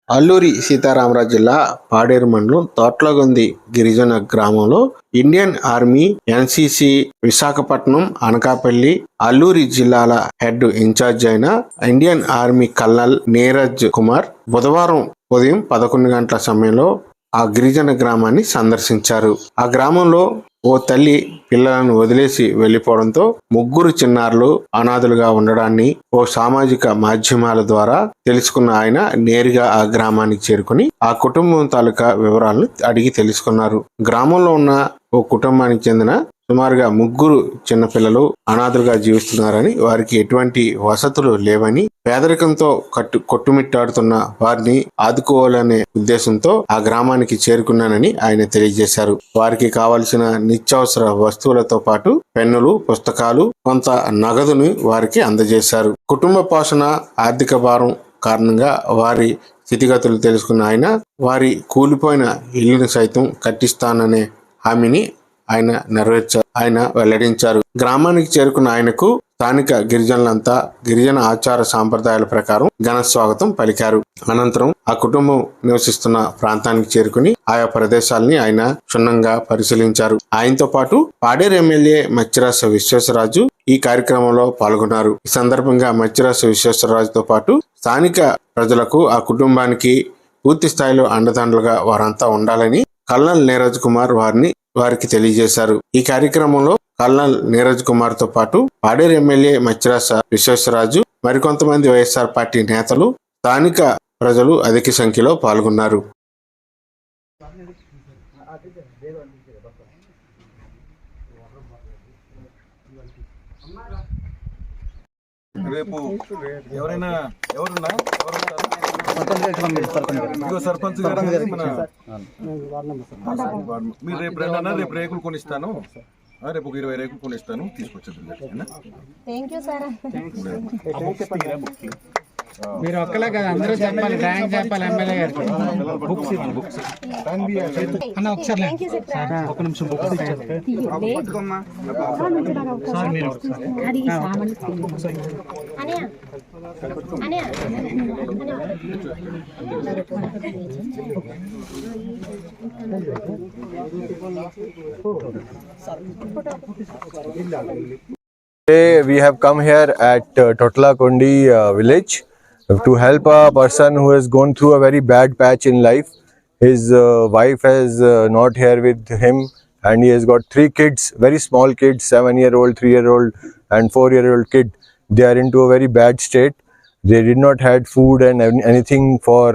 అల్లూరి సీతారామరాజు జిల్లా పాడేరు మండలం తోట్లగొంది గిరిజన గ్రామంలో Indian army, NCC, Visakhapatnam, Anakapalli, Alluri జిల్లాల హెడ్ ఇన్ఛార్జ్ అయిన Indian army colonel Neeraj Kumar బుధవారం ఉదయం 11 గంటల సమయంలో ఆ గిరిజన గ్రామాన్ని సందర్శించారు. ఆ గ్రామంలో ఓ తల్లి పిల్లలను వదిలేసి వెళ్లిపోవడంతో ముగ్గురు చిన్నారులు అనాథలుగా ఉండడాన్ని ఓ సామాజిక మాధ్యమాల ద్వారా తెలుసుకున్న ఆయన నేరుగా ఆ గ్రామానికి చేరుకుని ఆ కుటుంబం తాలూకా వివరాలను అడిగి తెలుసుకున్నారు. గ్రామంలో ఉన్న ఓ కుటుంబానికి చెందిన సుమారుగా ముగ్గురు చిన్నపిల్లలు అనాథలుగా జీవిస్తున్నారని, వారికి ఎటువంటి వసతులు లేవని, పేదరికంతో కొట్టుమిట్టాడుతున్న వారిని ఆదుకోవాలనే ఉద్దేశంతో ఆ గ్రామానికి చేరుకున్నానని ఆయన తెలియజేశారు. వారికి కావలసిన నిత్యావసర వస్తువులతో పాటు పెన్నులు, పుస్తకాలు, కొంత నగదుని వారికి అందజేశారు. కుటుంబ పోషణ, ఆర్థిక భారం కారణంగా వారి స్థితిగతులు తెలుసుకున్న ఆయన వారి కూలిపోయిన ఇల్లును సైతం కట్టిస్తాననే హామీని ఆయన వెల్లడించారు. గ్రామానికి చేరుకున్న ఆయనకు స్థానిక గిరిజనులంతా గిరిజన ఆచార సాంప్రదాయాల ప్రకారం ఘన స్వాగతం పలికారు. అనంతరం ఆ కుటుంబం నివసిస్తున్న ప్రాంతానికి చేరుకుని ఆయా ప్రదేశాలని ఆయన క్షుణ్ణంగా పరిశీలించారు. ఆయనతో పాటు పాడేరు ఎమ్మెల్యే మచ్చిరాస విశ్వేశ్వరరాజు ఈ కార్యక్రమంలో పాల్గొన్నారు. ఈ సందర్భంగా మచ్చిరాస విశ్వేశ్వరరాజుతో పాటు స్థానిక ప్రజలకు ఆ కుటుంబానికి పూర్తి స్థాయిలో అండదండలుగా వారంతా ఉండాలని కల్నల్ నీరజ్ కుమార్ వారికి తెలియజేశారు. ఈ కార్యక్రమంలో కల్నల్ నీరజ్ కుమార్ తో పాటు పాడేరు ఎమ్మెల్యే మచ్చిరాస విశ్వేశ్వరరాజు, మరికొంతమంది వైఎస్ఆర్ పార్టీ నేతలు, స్థానిక ప్రజలు అధిక సంఖ్యలో పాల్గొన్నారు. రేపు ఎవరున్నా సర్పంచ్ గారు మీరు రేపు రండి, రేపు రేకులు కొనిస్తాను, రేపు 20 రేకులు కొనిస్తాను, తీసుకొచ్చేది. మీరు ఒక్కలే కదా, అందరూ చెప్పాలి, థ్యాంక్స్ చెప్పాలి ఎమ్మెల్యే గారికి. అన్న ఒకసారి ఒక నిమిషం Today we have come here at Totlakondi village to help a person who has gone through a very bad patch in life. His wife is not here with him, and he has got 3 kids, very small kids, 7-year-old, 3-year-old and 4-year-old kid. They are into a very bad state. They did not had food and anything for